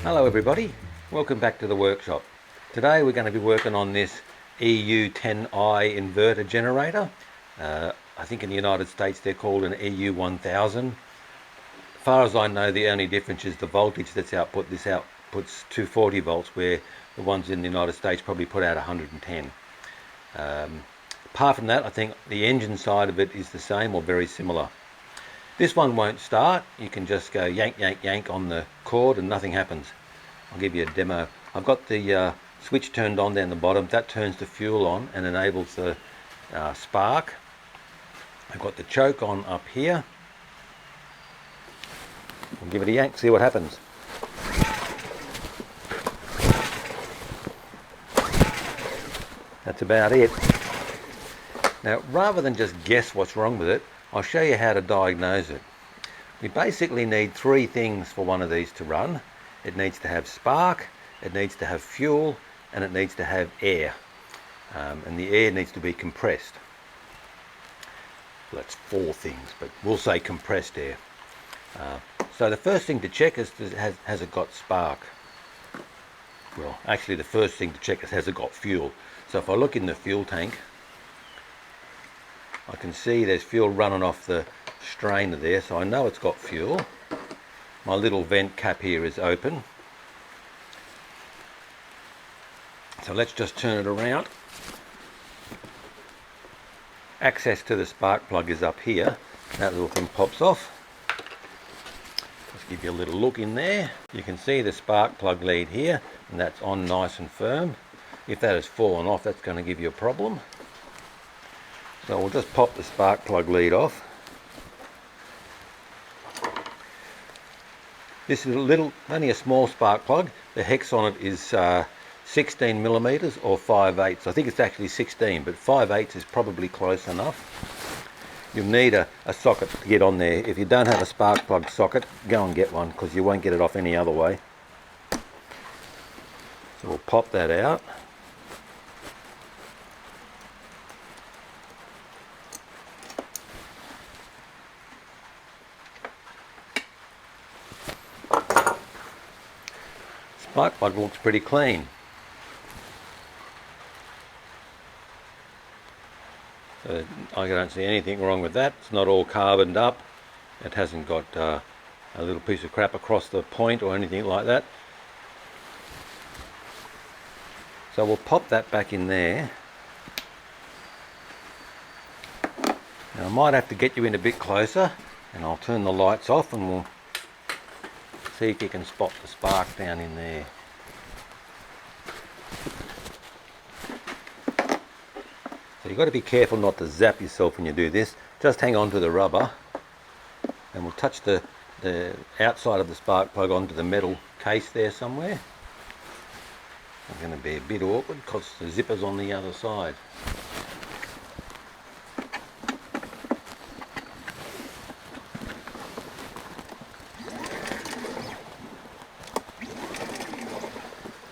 Hello everybody, welcome back to the workshop. Today we're going to be working on this EU10i inverter generator. I think in the United States they're called an EU1000. As far as I know, the only difference is the voltage that's output. This outputs 240 volts where the ones in the United States probably put out 110. Apart from that, I think the engine side of it is the same or very similar. This one won't start. You can just go yank, yank, yank on the cord and nothing happens. I'll give you a demo. I've got the switch turned on down the bottom. That turns the fuel on and enables the spark. I've got the choke on up here. I'll give it a yank, see what happens. That's about it. Now, rather than just guess what's wrong with it, I'll show you how to diagnose it. We basically need three things for one of these to run. It needs to have spark, it needs to have fuel, and it needs to have air. And the air needs to be compressed. Well, that's four things, but we'll say compressed air. So the first thing to check is, has it got spark? Well, actually the first thing to check is, has it got fuel? So if I look in the fuel tank, I can see there's fuel running off the strainer there, so I know it's got fuel. My little vent cap here is open. So let's just turn it around. Access to the spark plug is up here. That little thing pops off. Let's give you a little look in there. You can see the spark plug lead here, and that's on nice and firm. If that has fallen off, that's going to give you a problem. So we'll just pop the spark plug lead off. This is only a small spark plug. The hex on it is 16 millimeters or 5/8. I think it's actually 16, but 5/8 is probably close enough. You'll need a socket to get on there. If you don't have a spark plug socket, go and get one, because you won't get it off any other way. So we'll pop that out. Spark plug looks pretty clean. So I don't see anything wrong with that. It's not all carboned up. It hasn't got a little piece of crap across the point or anything like that. So we'll pop that back in there. Now I might have to get you in a bit closer, and I'll turn the lights off and we'll see if you can spot the spark down in there. So you've got to be careful not to zap yourself when you do this. Just hang on to the rubber, and we'll touch the outside of the spark plug onto the metal case there somewhere. It's going to be a bit awkward because the zipper's on the other side.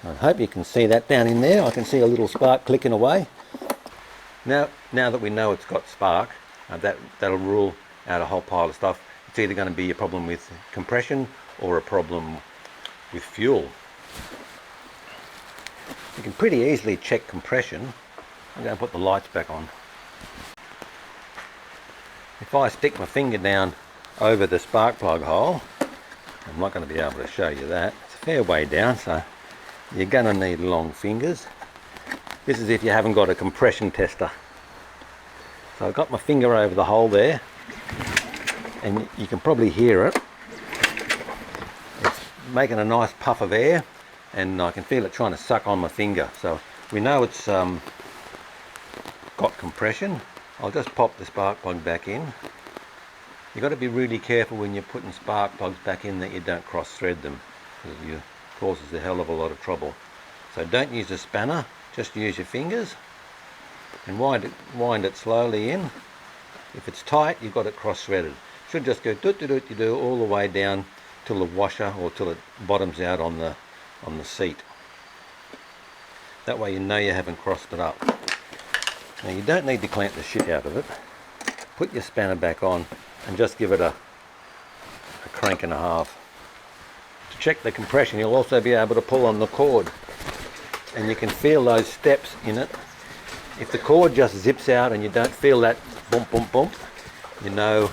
I hope you can see that down in there. I can see a little spark clicking away. Now that we know it's got spark, that'll rule out a whole pile of stuff. It's either going to be a problem with compression or a problem with fuel. You can pretty easily check compression. I'm going to put the lights back on. If I stick my finger down over the spark plug hole, I'm not going to be able to show you that. It's a fair way down, so you're going to need long fingers. This is if you haven't got a compression tester. So I've got my finger over the hole there, and you can probably hear it. It's making a nice puff of air, and I can feel it trying to suck on my finger. So we know it's got compression. I'll just pop the spark plug back in. You've got to be really careful when you're putting spark plugs back in that you don't cross thread them, because it causes a hell of a lot of trouble. So don't use a spanner, just use your fingers and wind it slowly in. If it's tight, you've got it cross threaded. Should just go do all the way down till the washer or till it bottoms out on the seat. That way you know you haven't crossed it up. Now you don't need to clamp the shit out of it. Put your spanner back on and just give it a crank and a half to check the compression, you'll also be able to pull on the cord, and you can feel those steps in it. If the cord just zips out and you don't feel that bump bump bump, you know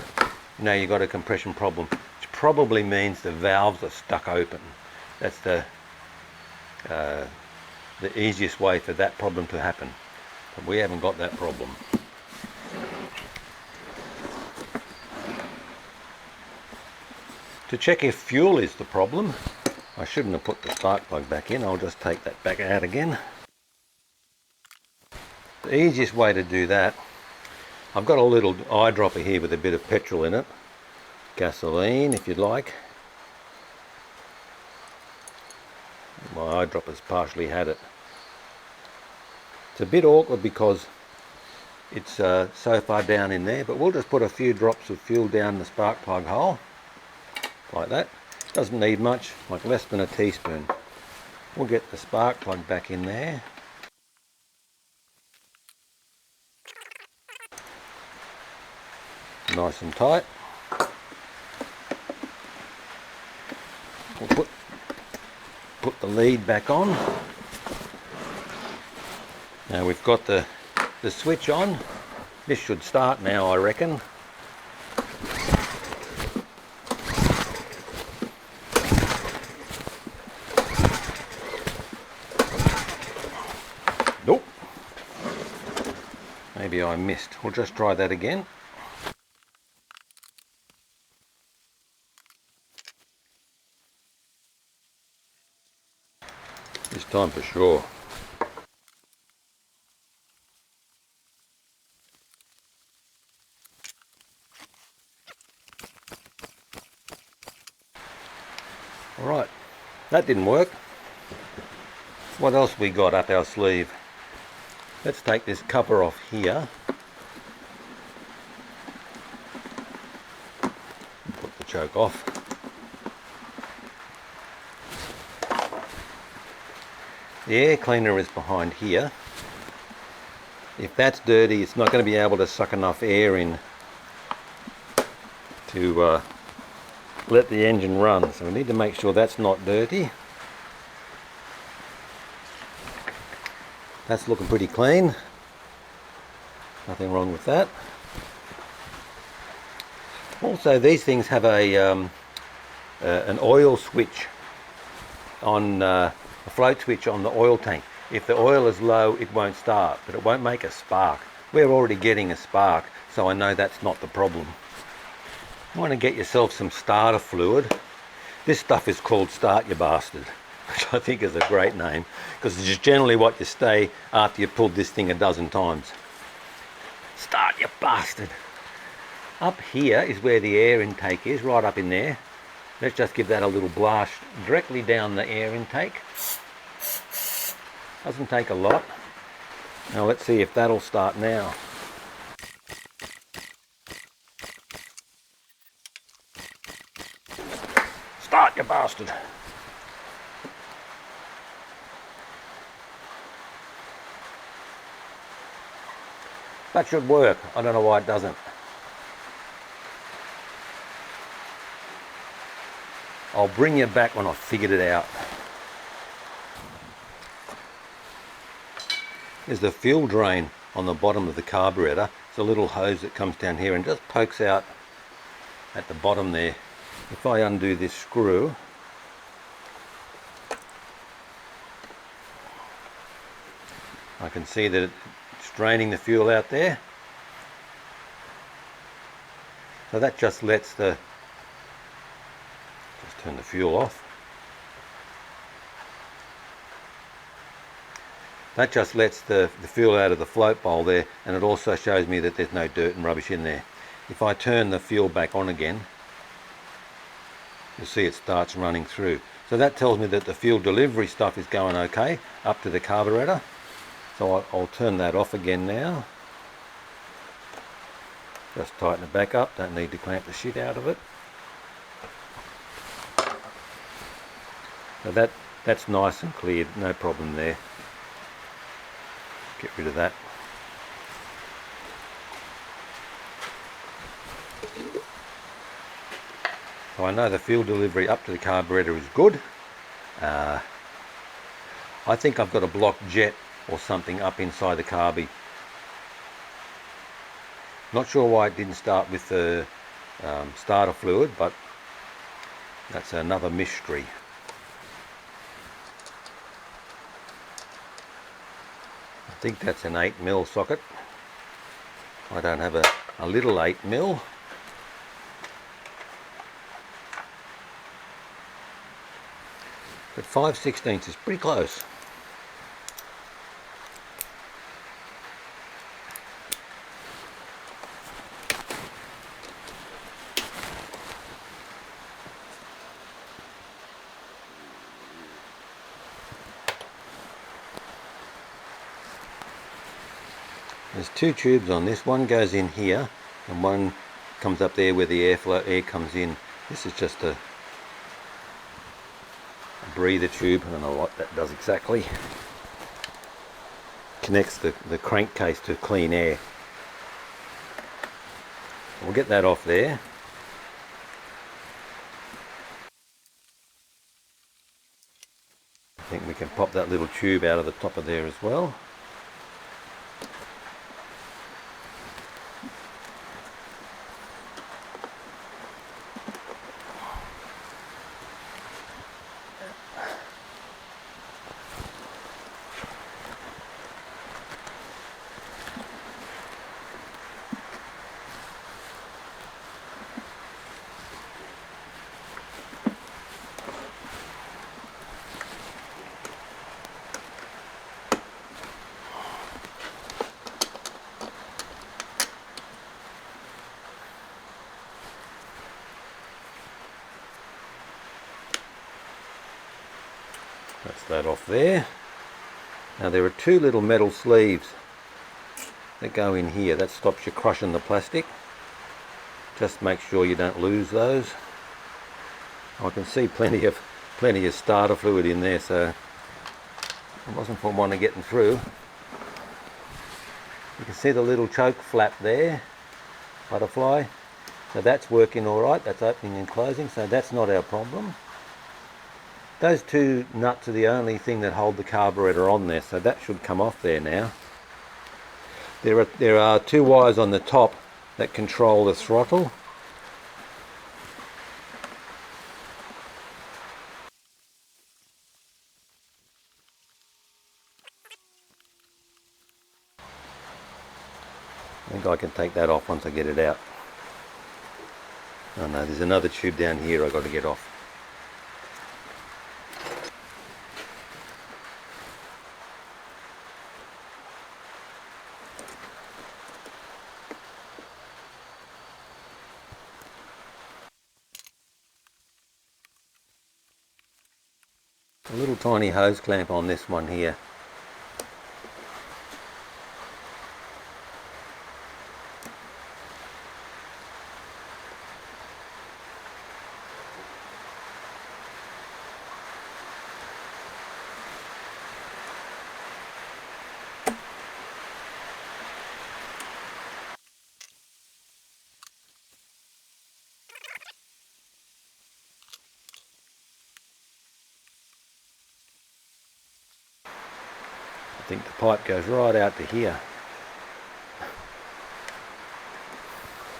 you've got a compression problem, which probably means the valves are stuck open. That's the easiest way for that problem to happen, but we haven't got that problem. To check if fuel is the problem, I shouldn't have put the spark plug back in. I'll just take that back out again. The easiest way to do that, I've got a little eyedropper here with a bit of petrol in it, gasoline if you'd like. My eyedropper's partially had it. It's a bit awkward because it's so far down in there, but we'll just put a few drops of fuel down the spark plug hole, like that. Doesn't need much, like less than a teaspoon. We'll get the spark plug back in there. Nice and tight. We'll put the lead back on. Now we've got the switch on. This should start now, I reckon. Nope. Maybe I missed. We'll just try that again. This time for sure. Alright, that didn't work. What else we got up our sleeve? Let's take this cover off here. Put the choke off. The air cleaner is behind here. If that's dirty, it's not going to be able to suck enough air in to let the engine run. So we need to make sure that's not dirty. That's looking pretty clean. Nothing wrong with that. Also, these things have an oil switch on a float switch on the oil tank. If the oil is low, it won't start, but it won't make a spark. We're already getting a spark, so I know that's not the problem. You want to get yourself some starter fluid. This stuff is called Start Ya Bastard, which I think is a great name, because it's just generally what you say after you've pulled this thing a dozen times. Start Ya Bastard. Up here is where the air intake is, right up in there. Let's just give that a little blast directly down the air intake. Doesn't take a lot. Now let's see if that'll start now. Start, you bastard! That should work. I don't know why it doesn't. I'll bring you back when I've figured it out. There's the fuel drain on the bottom of the carburetor. It's a little hose that comes down here and just pokes out at the bottom there. If I undo this screw, I can see that it's draining the fuel out there. So that just lets the, just turn the fuel off. That just lets the fuel out of the float bowl there, and it also shows me that there's no dirt and rubbish in there. If I turn the fuel back on again, you'll see it starts running through. So that tells me that the fuel delivery stuff is going okay up to the carburetor. So I'll turn that off again now. Just tighten it back up, don't need to clamp the shit out of it. So that's nice and cleared, no problem there. Get rid of that. So I know the fuel delivery up to the carburetor is good. I think I've got a blocked jet or something up inside the carby. Not sure why it didn't start with the starter fluid, but that's another mystery. I think that's an 8mm socket. I don't have a little 8mm. But 5/16 is pretty close. There's two tubes on this. One goes in here and one comes up there where the air comes in. This is just a breather tube. I don't know what that does exactly. Connects the crankcase to clean air. We'll get that off there. I think we can pop that little tube out of the top of there as well. That's that off there. Now there are two little metal sleeves that go in here. That stops you crushing the plastic. Just make sure you don't lose those. I can see plenty of starter fluid in there, so it wasn't for one of getting through. You can see the little choke flap there, butterfly. So that's working all right. That's opening and closing, so that's not our problem. Those two nuts are the only thing that hold the carburetor on there, so that should come off there now. There are two wires on the top that control the throttle. I think I can take that off once I get it out. Oh no, there's another tube down here I've got to get off. A little tiny hose clamp on this one here. I think the pipe goes right out to here.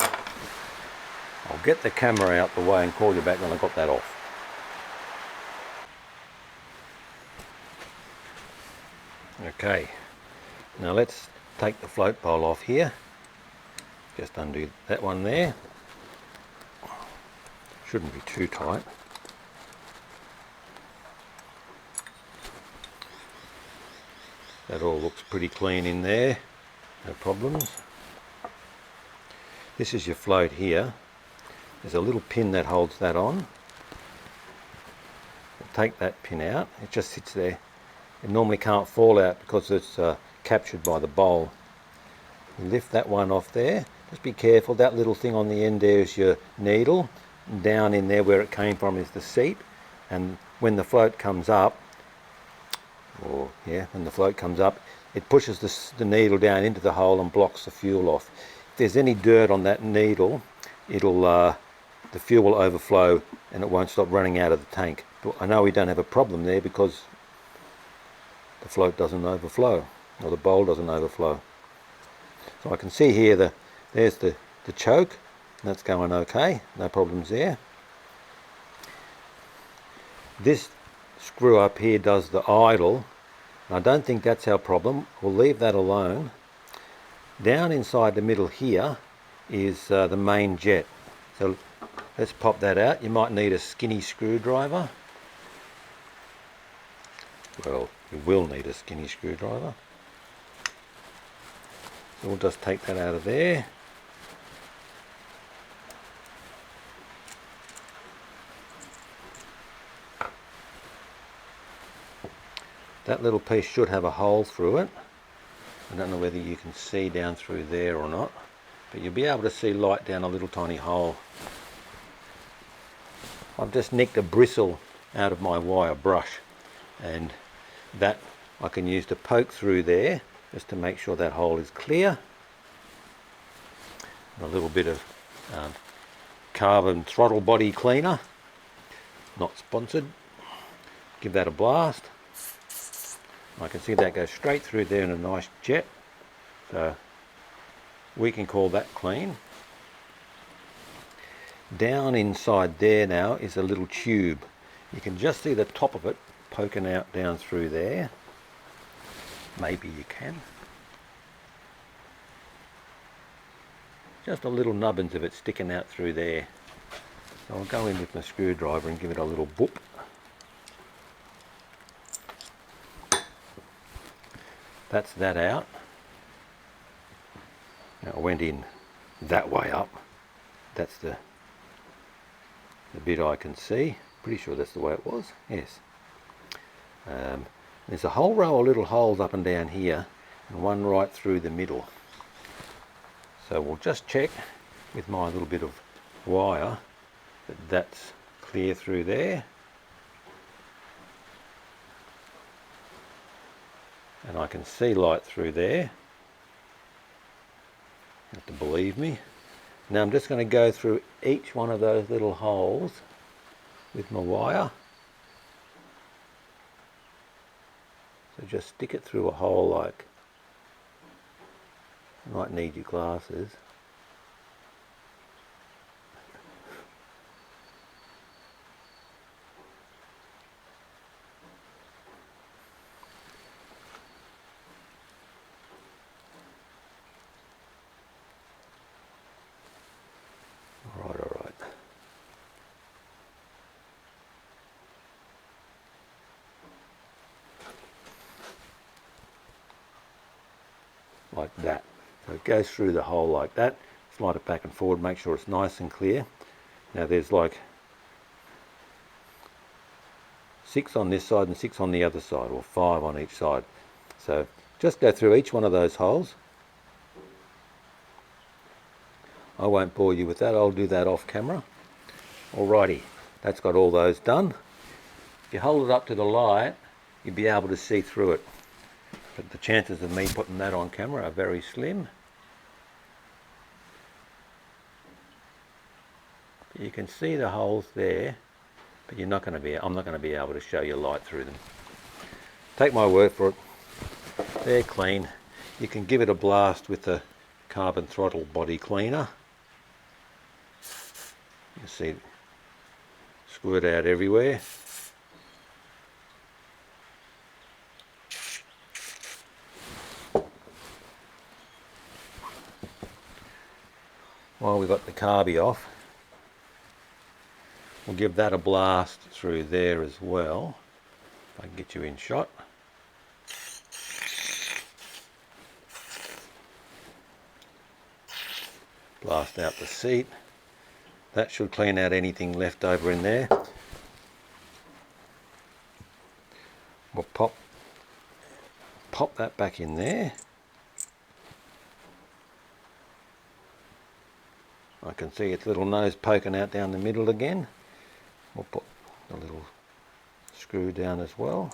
I'll get the camera out the way and call you back when I got that off. Okay, now let's take the float pole off here. Just undo that one there. Shouldn't be too tight. That all looks pretty clean in there, no problems. This is your float here. There's a little pin that holds that on. Take that pin out, it just sits there. It normally can't fall out because it's captured by the bowl. You lift that one off there. Just be careful, that little thing on the end there is your needle. Down in there where it came from is the seat. And when the float comes up, when the float comes up, it pushes the needle down into the hole and blocks the fuel off. If there's any dirt on that needle, it'll the fuel will overflow and it won't stop running out of the tank. But I know we don't have a problem there because the float doesn't overflow, or the bowl doesn't overflow. So I can see here there's the choke, that's going okay, no problems there. This screw up here does the idle, and I don't think that's our problem. We'll leave that alone. Down inside the middle here is the main jet. So let's pop that out. You might need a skinny screwdriver. Well, you will need a skinny screwdriver. So we'll just take that out of there. That little piece should have a hole through it. I don't know whether you can see down through there or not, but you'll be able to see light down a little tiny hole. I've just nicked a bristle out of my wire brush, and that I can use to poke through there just to make sure that hole is clear. And a little bit of carbon throttle body cleaner, not sponsored. Give that a blast. I can see that goes straight through there in a nice jet, so we can call that clean. Down inside there now is a little tube. You can just see the top of it poking out down through there. Maybe you can. Just a little nubbins of it sticking out through there. So I'll go in with my screwdriver and give it a little boop. That's that out. Now I went in that way up. That's the bit I can see. Pretty sure that's the way it was. Yes. There's a whole row of little holes up and down here, and one right through the middle. So we'll just check with my little bit of wire that that's clear through there. And I can see light through there. You have to believe me. Now I'm just going to go through each one of those little holes with my wire. So just stick it through a hole like, you might need your glasses. All right. Like that. So it goes through the hole like that. Slide it back and forward, make sure it's nice and clear. Now there's like 6 on this side and 6 on the other side, or 5 on each side. So just go through each one of those holes. I won't bore you with that, I'll do that off camera. Alrighty, that's got all those done. If you hold it up to the light, you'll be able to see through it. But the chances of me putting that on camera are very slim. You can see the holes there, but I'm not going to be able to show you light through them. Take my word for it, they're clean. You can give it a blast with the carbon throttle body cleaner. You see it squirt out everywhere. While we've got the carby off, we'll give that a blast through there as well, if I can get you in shot. Blast out the seat. That should clean out anything left over in there. We'll pop that back in there. I can see its little nose poking out down the middle again. We'll put a little screw down as well.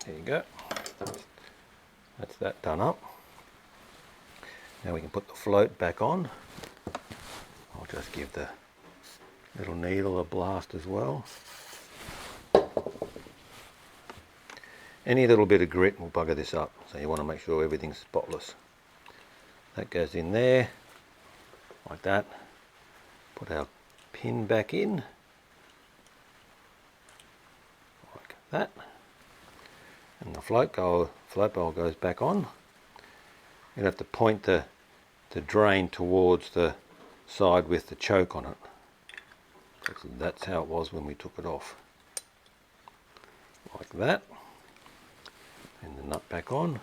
There you go. That's that done up. Now we can put the float back on. I'll just give the little needle a blast as well. Any little bit of grit will bugger this up, so you want to make sure everything's spotless. That goes in there, like that. Put our pin back in, like that. And the float bowl goes back on. You have to point the drain towards the side with the choke on it. That's how it was when we took it off. Like that. And the nut back on.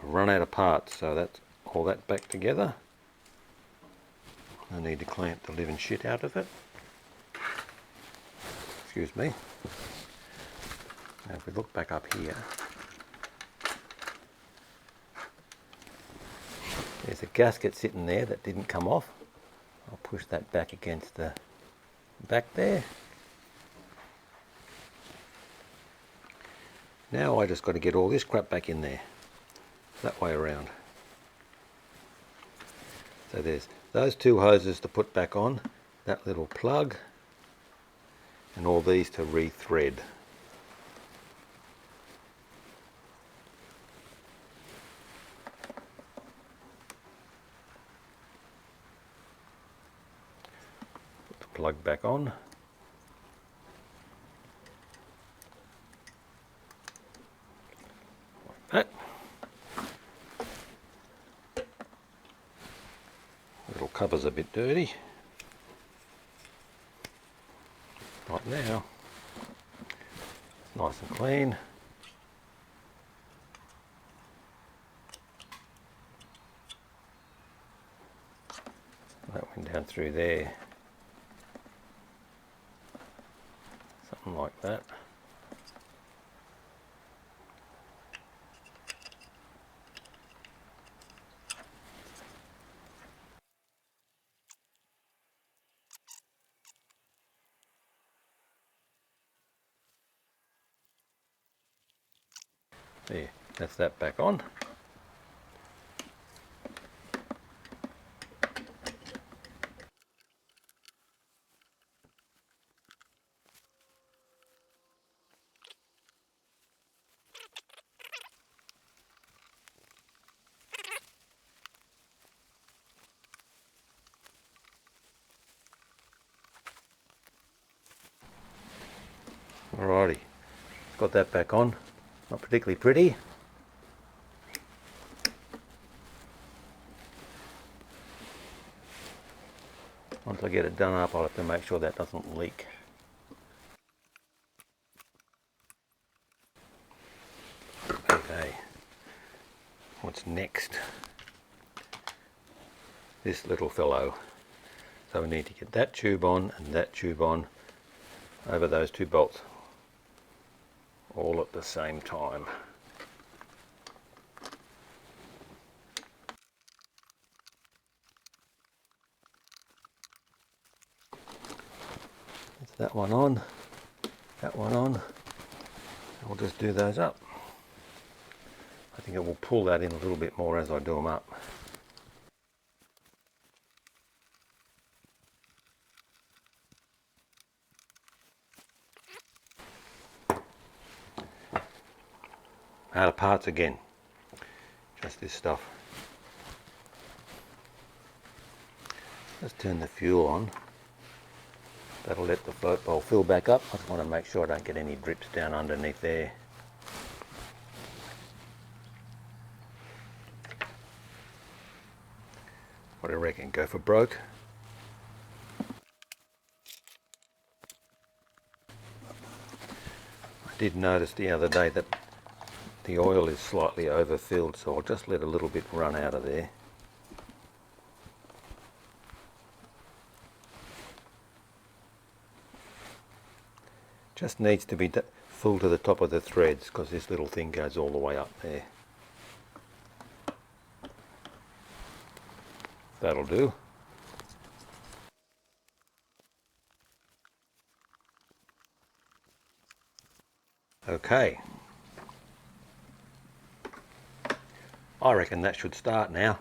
I've run out of parts, so that's all that back together. I need to clamp the living shit out of it. Excuse me. Now if we look back up here, there's a gasket sitting there that didn't come off. I'll push that back against the back there. Now I just got to get all this crap back in there, that way around. So there's those two hoses to put back on, that little plug, and all these to re-thread. Put the plug back on. Like that. Little cover's a bit dirty. Right now, nice and clean. That went down through there, something like that. There, that's that back on. Alrighty, got that back on. Not particularly pretty. Once I get it done up, I'll have to make sure that doesn't leak. Okay, what's next? This little fellow. So we need to get that tube on and that tube on over those two bolts, all at the same time. That's that one on, that one on. We'll just do those up. I think it will pull that in a little bit more as I do them up. Out of parts again, just this stuff. Let's turn the fuel on. That'll let the float bowl fill back up. I just want to make sure I don't get any drips down underneath there. What do you reckon? Go for broke? I did notice the other day that the oil is slightly overfilled, so I'll just let a little bit run out of there. Just needs to be full to the top of the threads, because this little thing goes all the way up there. That'll do. Okay, I reckon that should start now.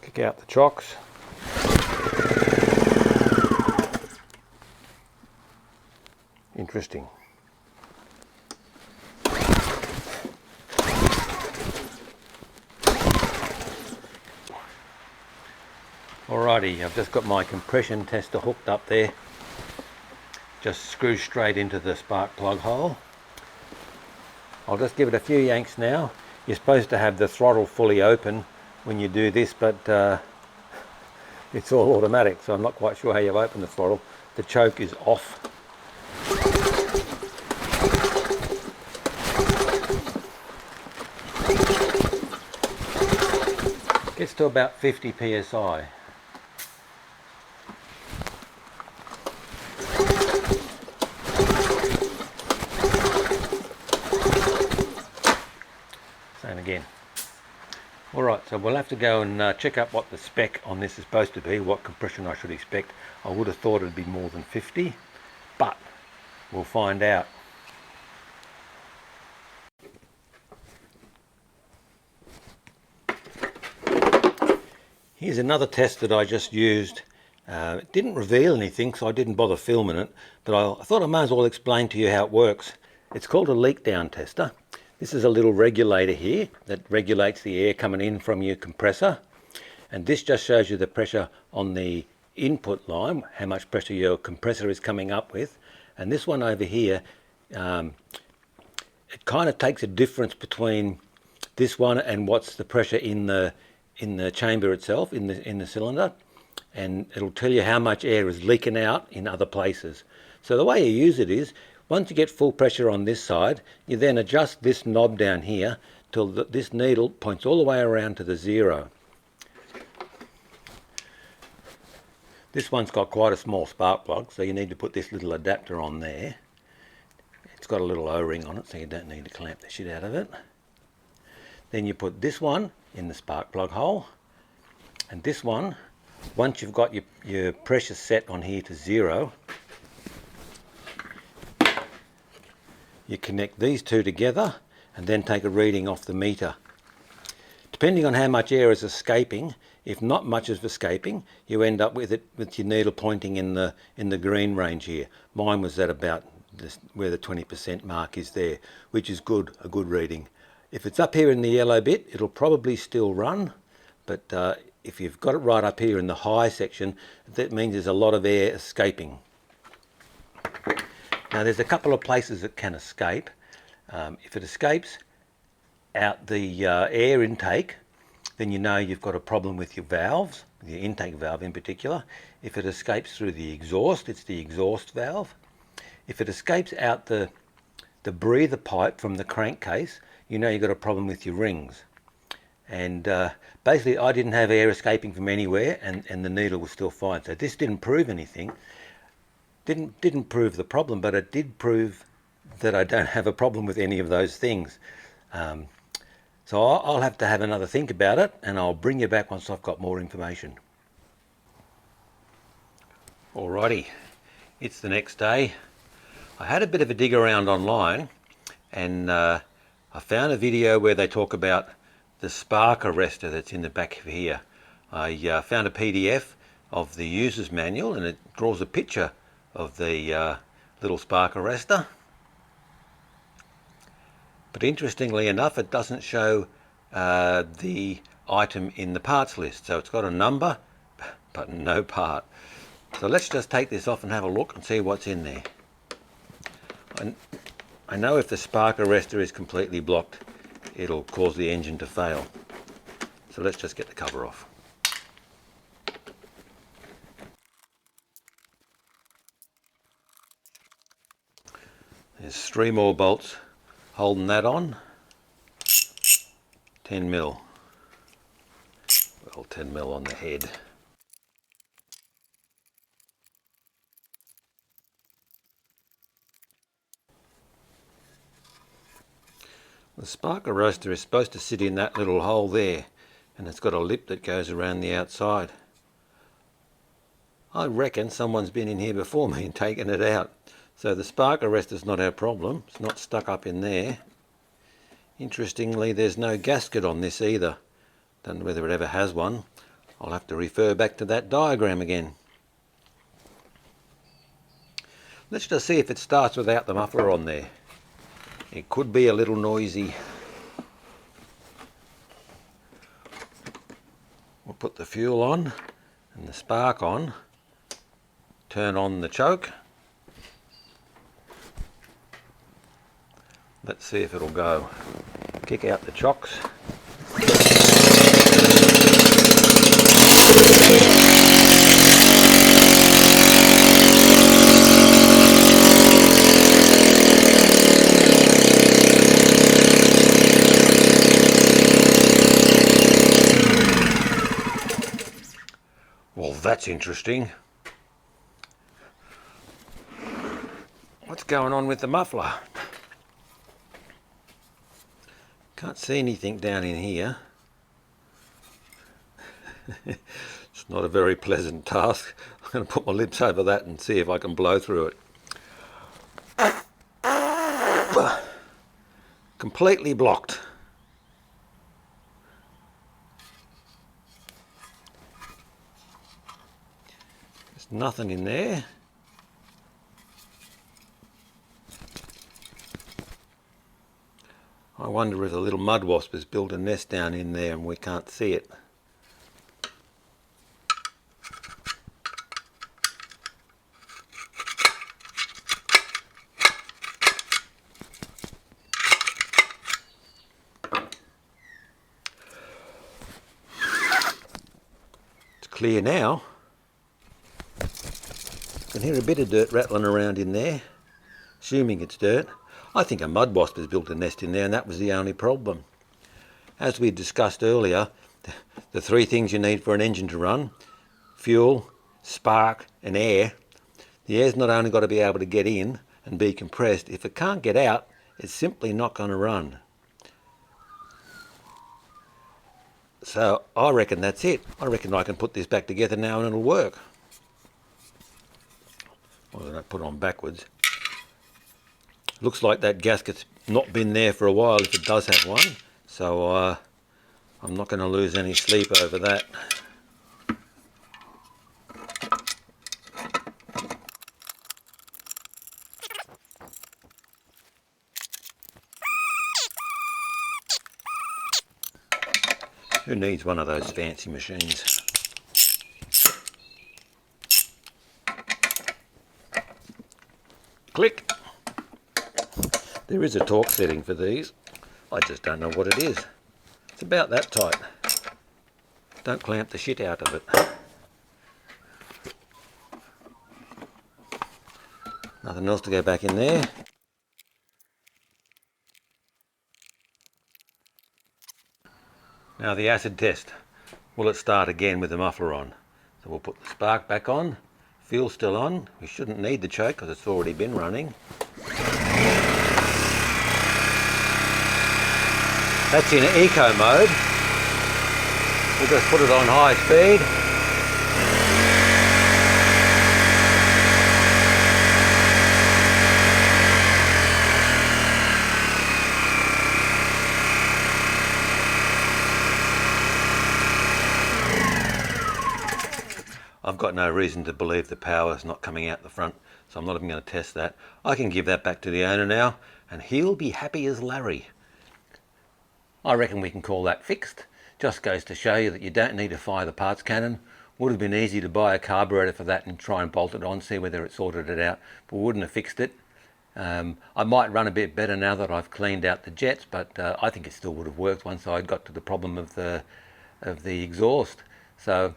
Kick out the chocks. Interesting. Alrighty, I've just got my compression tester hooked up there. Just screw straight into the spark plug hole. I'll just give it a few yanks now. You're supposed to have the throttle fully open when you do this, but it's all automatic, so I'm not quite sure how you open the throttle. The choke is off. Gets to about 50 psi. Same again. Alright, so we'll have to go and check up what the spec on this is supposed to be, what compression I should expect. I would have thought it'd be more than 50, but we'll find out. Here's another test that I just used. It didn't reveal anything, so I didn't bother filming it, but I thought I might as well explain to you how it works. It's called a leak down tester. This is a little regulator here that regulates the air coming in from your compressor, and this just shows you the pressure on the input line, how much pressure your compressor is coming up with. And this one over here, it kind of takes a difference between this one and what's the pressure in the chamber itself, in the cylinder, and it'll tell you how much air is leaking out in other places. So the way you use it is, once you get full pressure on this side, you then adjust this knob down here till this needle points all the way around to the zero. This one's got quite a small spark plug, so you need to put this little adapter on there. It's got a little O-ring on it, so you don't need to clamp the shit out of it. Then you put this one in the spark plug hole, and this one, once you've got your pressure set on here to zero, you connect these two together and then take a reading off the meter. Depending on how much air is escaping, if not much is escaping, you end up with your needle pointing in the green range here. Mine was at about where the 20% mark is there, which is good, a good reading. If it's up here in the yellow bit, it'll probably still run, but if you've got it right up here in the high section, that means there's a lot of air escaping. Now there's a couple of places that can escape. If it escapes out the air intake, then you know you've got a problem with your valves, the intake valve in particular. If it escapes through the exhaust, it's the exhaust valve. If it escapes out the breather pipe from the crankcase, you know you've got a problem with your rings. And basically I didn't have air escaping from anywhere, and the needle was still fine. So this didn't prove anything. Didn't prove the problem, but it did prove that I don't have a problem with any of those things. So I'll have to have another think about it, and I'll bring you back once I've got more information. Alrighty, it's the next day. I had a bit of a dig around online, and I found a video where they talk about the spark arrestor that's in the back of here. I found a PDF of the user's manual, and it draws a picture of the little spark arrestor. But interestingly enough, it doesn't show the item in the parts list. So it's got a number, but no part. So let's just take this off and have a look and see what's in there. I know if the spark arrestor is completely blocked, it'll cause the engine to fail. So let's just get the cover off. There's 3 more bolts holding that on. 10 mil. Well, 10 mil on the head. The spark arrestor is supposed to sit in that little hole there, and it's got a lip that goes around the outside. I reckon someone's been in here before me and taken it out. So the spark arrestor's not our problem. It's not stuck up in there. Interestingly, there's no gasket on this either. Don't know whether it ever has one. I'll have to refer back to that diagram again. Let's just see if it starts without the muffler on there. It could be a little noisy. We'll put the fuel on and the spark on. Turn on the choke. Let's see if it'll go. Kick out the chocks. Well, that's interesting. What's going on with the muffler? Can't see anything down in here. It's not a very pleasant task. I'm going to put my lips over that and see if I can blow through it. Completely blocked. There's nothing in there. I wonder if a little mud wasp has built a nest down in there and we can't see it. It's clear now. I can hear a bit of dirt rattling around in there, assuming it's dirt. I think a mud wasp has built a nest in there and that was the only problem. As we discussed earlier, the three things you need for an engine to run: fuel, spark and air. The air's not only got to be able to get in and be compressed, if it can't get out, it's simply not going to run. So I reckon that's it. I reckon I can put this back together now and it'll work. Well, I don't put it on backwards. Looks like that gasket's not been there for a while if it does have one, so I'm not going to lose any sleep over that. Who needs one of those fancy machines? Click! There is a torque setting for these. I just don't know what it is. It's about that tight. Don't clamp the shit out of it. Nothing else to go back in there. Now the acid test. Will it start again with the muffler on? So we'll put the spark back on. Fuel's still on. We shouldn't need the choke because it's already been running. That's in eco mode. We'll just put it on high speed. I've got no reason to believe the power is not coming out the front, so I'm not even going to test that. I can give that back to the owner now and he'll be happy as Larry. I reckon we can call that fixed. Just goes to show you that you don't need to fire the parts cannon. Would have been easy to buy a carburetor for that and try and bolt it on, see whether it sorted it out, but wouldn't have fixed it. I might run a bit better now that I've cleaned out the jets, but I think it still would have worked once I got to the problem of the exhaust. So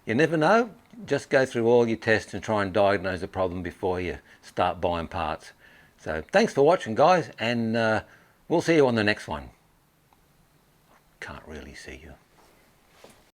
you never know. Just go through all your tests and try and diagnose the problem before you start buying parts. So thanks for watching, guys, and we'll see you on the next one. Can't really see you.